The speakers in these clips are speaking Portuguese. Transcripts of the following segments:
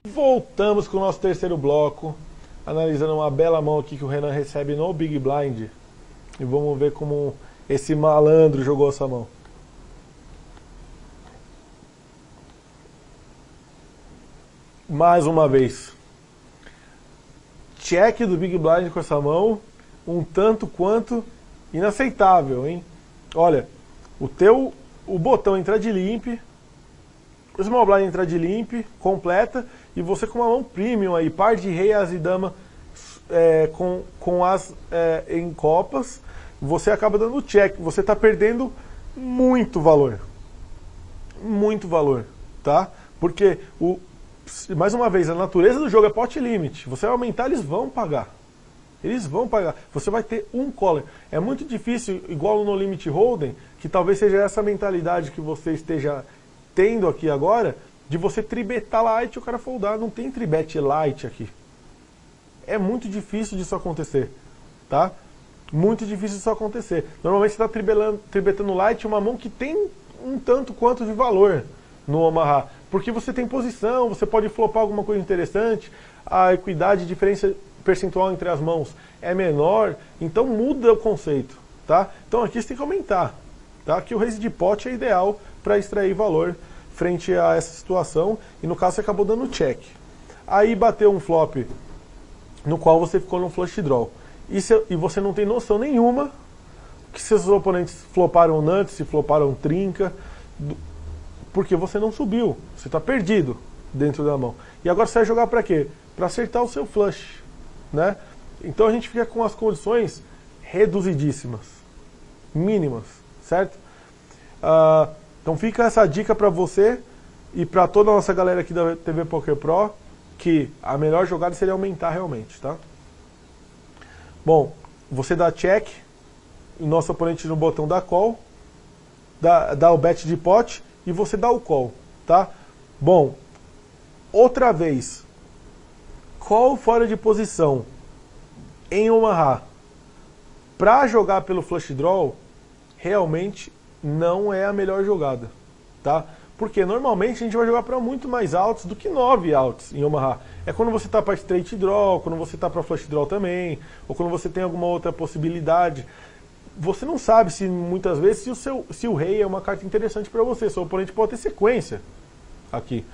Voltamos com o nosso terceiro bloco, analisando uma bela mão aqui que o Renan recebe no Big Blind. E vamos ver como esse malandro jogou essa mão. Mais uma vez. Check do Big Blind com essa mão, um tanto quanto inaceitável, hein? Olha, o botão entra de limp, o small blind entra de limp, completa, e você com uma mão premium aí, par de rei, as e dama com as em copas, você acaba dando check, você está perdendo muito valor, tá? Porque, mais uma vez, a natureza do jogo é pot limit, você vai aumentar, eles vão pagar. Eles vão pagar. Você vai ter um caller. É muito difícil, igual no No Limit Hold'em, que talvez seja essa mentalidade que você esteja tendo aqui agora, de você tribetar light e o cara foldar. Não tem tribet light aqui. É muito difícil disso acontecer, tá? Muito difícil disso acontecer. Normalmente você está tribetando light uma mão que tem um tanto quanto de valor no Omaha. Porque você tem posição, você pode flopar alguma coisa interessante, a equidade, diferença percentual entre as mãos é menor, então muda o conceito, tá? Então aqui você tem que aumentar, tá? Que o raise de pot é ideal para extrair valor frente a essa situação, e no caso você acabou dando check. Aí bateu um flop no qual você ficou no flush draw. E você não tem noção nenhuma que seus oponentes floparam nuts, se floparam trinca, porque você não subiu, você está perdido dentro da mão. E agora você vai jogar para quê? Para acertar o seu flush, né? Então a gente fica com as condições reduzidíssimas, mínimas, certo? Então fica essa dica para você e para toda a nossa galera aqui da TV Poker Pro, que a melhor jogada seria aumentar realmente, tá? Bom, você dá check, o nosso oponente no botão dá call, dá o bet de pot e você dá o call, tá? Bom, outra vez, call fora de posição em Omaha para jogar pelo flush draw realmente não é a melhor jogada, tá? Porque normalmente a gente vai jogar para muito mais altos do que 9 altos em Omaha. É quando você está para straight draw, quando você está para flush draw também, ou quando você tem alguma outra possibilidade. Você não sabe se muitas vezes se o rei é uma carta interessante para você. Seu oponente pode ter sequência aqui.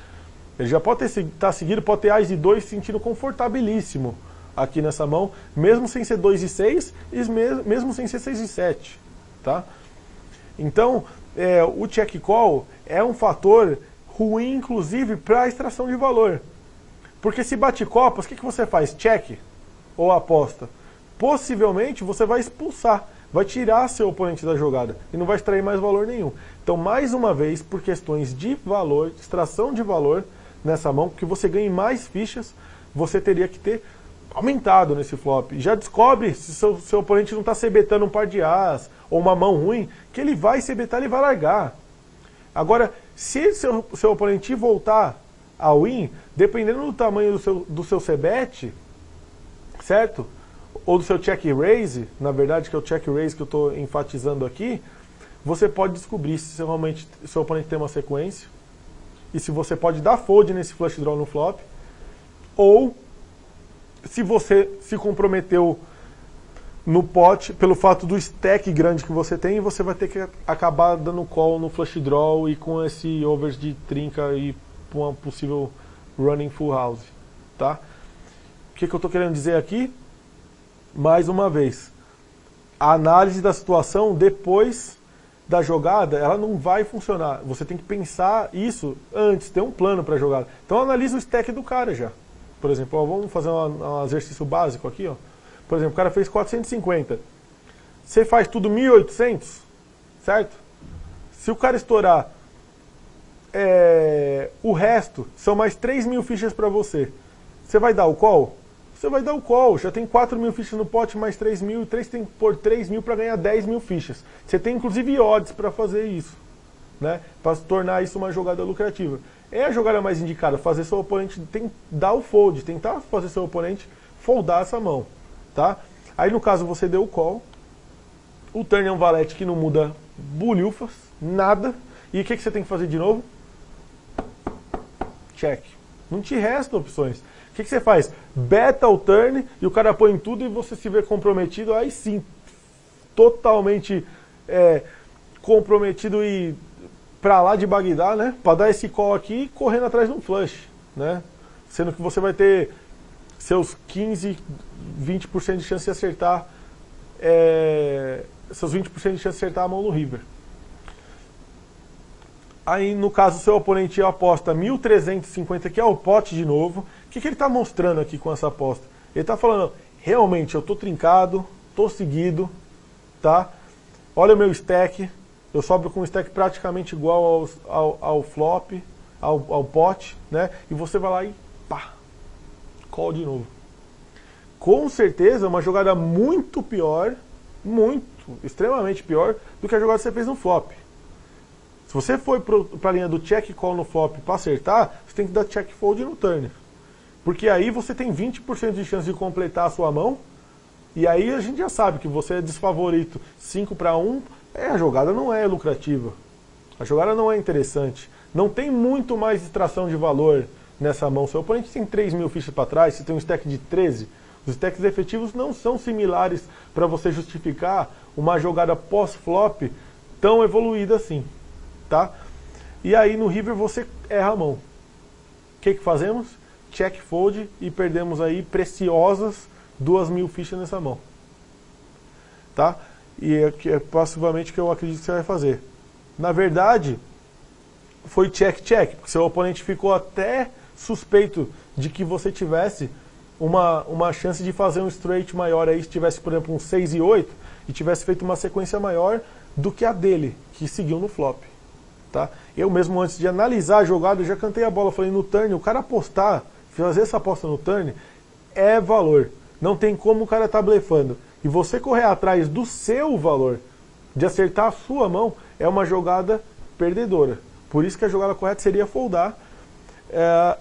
Ele já pode estar seguido, pode ter Ás e 2 se sentindo confortabilíssimo aqui nessa mão, mesmo sem ser 2 e 6, e mesmo sem ser 6 e 7, tá? Então, o check call é um fator ruim, inclusive, para a extração de valor. Porque se bate copas, o que você faz? Check ou aposta? Possivelmente você vai expulsar, vai tirar seu oponente da jogada e não vai extrair mais valor nenhum. Então, mais uma vez, por questões de valor, extração de valor nessa mão, que você ganhe mais fichas, você teria que ter aumentado nesse flop. Já descobre se seu oponente não está cebetando um par de as ou uma mão ruim, que ele vai cebetar, ele vai largar. Agora, se seu oponente voltar ao win, dependendo do tamanho do seu cebet, certo? Ou do seu check raise, na verdade que é o check raise que eu estou enfatizando aqui, você pode descobrir se realmente seu oponente tem uma sequência, e se você pode dar fold nesse flush draw no flop, ou se você se comprometeu no pot pelo fato do stack grande que você tem, e você vai ter que acabar dando call no flush draw e com esse overs de trinca e uma possível running full house, tá? O que eu estou querendo dizer aqui? Mais uma vez, a análise da situação depois da jogada, ela não vai funcionar. Você tem que pensar isso antes, ter um plano para a jogada. Então analisa o stack do cara já. Por exemplo, ó, vamos fazer um exercício básico aqui, ó. Por exemplo, o cara fez 450. Você faz tudo 1.800, certo? Se o cara estourar, o resto são mais 3.000 fichas para você. Você vai dar o call? Você vai dar o call. Já tem 4.000 fichas no pote, mais 3.000, e 3 tem que pôr 3.000 para ganhar 10.000 fichas. Você tem inclusive odds para fazer isso, né? Para tornar isso uma jogada lucrativa. É a jogada mais indicada, fazer seu oponente dar o fold, tentar fazer seu oponente foldar essa mão, tá? Aí no caso você deu o call, o turn é um valete que não muda bulhufas, nada, e o que você tem que fazer de novo? Check. Não te restam opções. O que você faz? Beta o turn e o cara põe tudo e você se vê comprometido, aí sim, totalmente comprometido e pra lá de Bagdá, né? Pra dar esse call aqui correndo atrás de um flush, né? Sendo que você vai ter seus 15, 20% de chance de acertar, seus 20% de chance de acertar a mão no river. Aí, no caso, o seu oponente aposta 1.350, que é o pote de novo. O que ele está mostrando aqui com essa aposta? Ele está falando, realmente, eu estou trincado, estou seguido, tá? Olha o meu stack, eu sobro com um stack praticamente igual ao flop, ao pote, né? E você vai lá e pá, call de novo. Com certeza, uma jogada muito pior, extremamente pior, do que a jogada que você fez no flop. Se você for para a linha do check call no flop para acertar, você tem que dar check fold no turn. Porque aí você tem 20% de chance de completar a sua mão, e aí a gente já sabe que você é desfavorito 5-1, a jogada não é lucrativa. A jogada não é interessante. Não tem muito mais extração de valor nessa mão. Seu oponente tem 3.000 fichas para trás, você tem um stack de 13. Os stacks efetivos não são similares para você justificar uma jogada pós-flop tão evoluída assim. Tá? E aí no river você erra a mão. O que fazemos? Check fold e perdemos aí preciosas 2.000 fichas nessa mão. Tá? E é possivelmente o que eu acredito que você vai fazer. Na verdade, foi check-check, porque seu oponente ficou até suspeito de que você tivesse uma chance de fazer um straight maior aí, se tivesse, por exemplo, um 6 e 8, e tivesse feito uma sequência maior do que a dele, que seguiu no flop. Tá? Eu mesmo, antes de analisar a jogada, eu já cantei a bola, falei, no turn, o cara apostar, fazer essa aposta no turn, é valor. Não tem como o cara tá blefando. E você correr atrás do seu valor, de acertar a sua mão, é uma jogada perdedora. Por isso que a jogada correta seria foldar,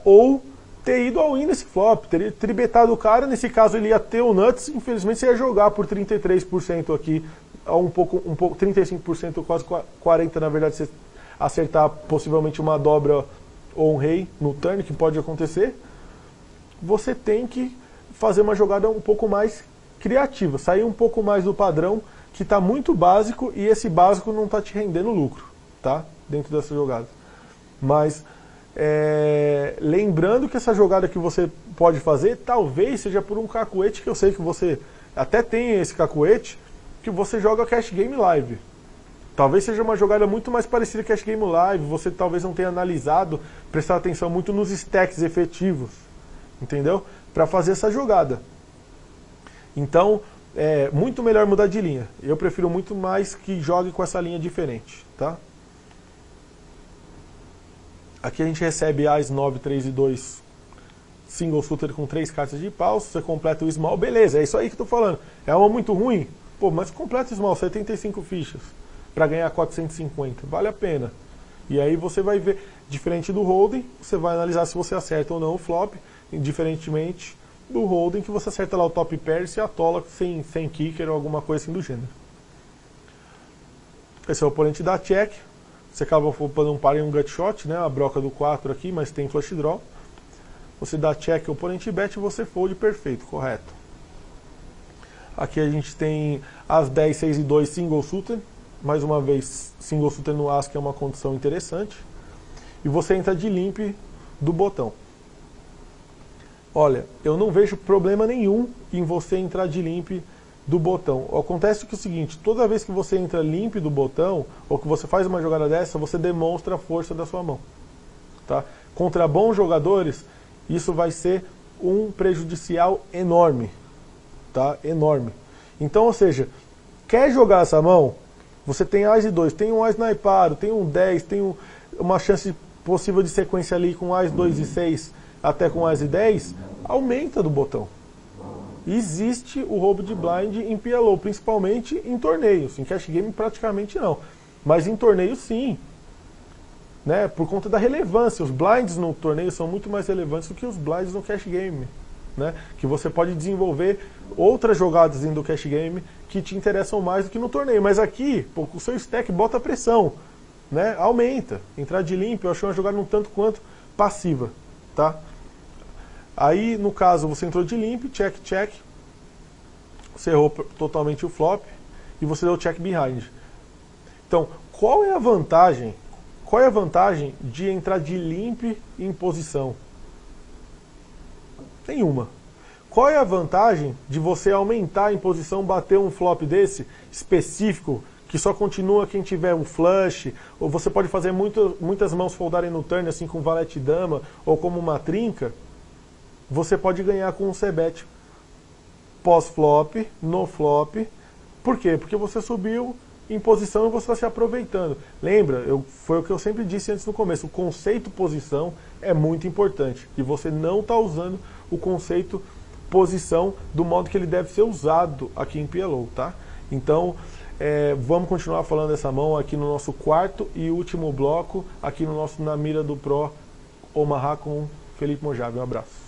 ou ter ido all-in nesse flop, teria tribetado o cara, nesse caso ele ia ter o nuts, infelizmente você ia jogar por 33% aqui, um pouco, 35%, quase 40% na verdade, você acertar possivelmente uma dobra ou um rei no turn, que pode acontecer. Você tem que fazer uma jogada um pouco mais criativa, sair um pouco mais do padrão, que está muito básico, e esse básico não está te rendendo lucro, tá? Dentro dessa jogada. Mas lembrando que essa jogada que você pode fazer, talvez seja por um cacuete, que eu sei que você até tem esse cacuete, que você joga cash game live. Talvez seja uma jogada muito mais parecida com Cash Game Live, você talvez não tenha analisado, prestar atenção muito nos stacks efetivos, entendeu? Para fazer essa jogada. Então, é muito melhor mudar de linha. Eu prefiro muito mais que jogue com essa linha diferente, tá? Aqui a gente recebe As, 9, 3 e 2, single suited com 3 cartas de pau, você completa o small, beleza, é isso aí que eu tô falando. É uma muito ruim? Pô, mas completa o small, 75 fichas. Para ganhar 450, vale a pena. E aí você vai ver, diferente do holding, você vai analisar se você acerta ou não o flop, diferentemente do holding, que você acerta lá o top pair e se atola sem kicker ou alguma coisa assim do gênero. Esse é o oponente da check, você acaba pondo um par em um gut shot, né, a broca do 4 aqui, mas tem flush draw. Você dá check, o oponente bet e você fold, perfeito, correto. Aqui a gente tem as 10, 6 e 2 single suited. Mais uma vez, single suited no As, que é uma condição interessante. E você entra de limp do botão. Olha, eu não vejo problema nenhum em você entrar de limp do botão. Acontece que é o seguinte, toda vez que você entra limp do botão, ou que você faz uma jogada dessa, você demonstra a força da sua mão. Tá? Contra bons jogadores, isso vai ser um prejudicial enorme. Tá? Enorme. Então, ou seja, quer jogar essa mão? Você tem As e 2, tem um As naipado, tem um 10, tem uma chance possível de sequência ali com As 2 e 6, até com As e 10, aumenta do botão. Existe o roubo de blind em PLO, principalmente em torneios. Em cash game praticamente não, mas em torneios sim. Né? Por conta da relevância, os blinds no torneio são muito mais relevantes do que os blinds no cash game. Né? Que você pode desenvolver outras jogadas dentro do cash game que te interessam mais do que no torneio. Mas aqui, pô, o seu stack bota pressão, né? Aumenta. Entrar de limpo, eu achei uma jogada um tanto quanto passiva. Tá? Aí, no caso, você entrou de limp, check, check, você errou totalmente o flop e você deu check behind. Então, qual é a vantagem? Qual é a vantagem de entrar de limp em posição? Nenhuma. Qual é a vantagem de você aumentar em posição, bater um flop desse específico, que só continua quem tiver um flush, ou você pode fazer muitas mãos foldarem no turn, assim com valete dama, ou como uma trinca, você pode ganhar com um c-bet pós-flop, no flop. Por quê? Porque você subiu em posição e você está se aproveitando. Lembra, foi o que eu sempre disse antes no começo, o conceito posição é muito importante, e você não está usando o conceito posição do modo que ele deve ser usado aqui em PLO, tá? Então, vamos continuar falando dessa mão aqui no nosso quarto e último bloco, aqui no nosso Na Mira do Pro Omaha com Felipe Mojave. Um abraço.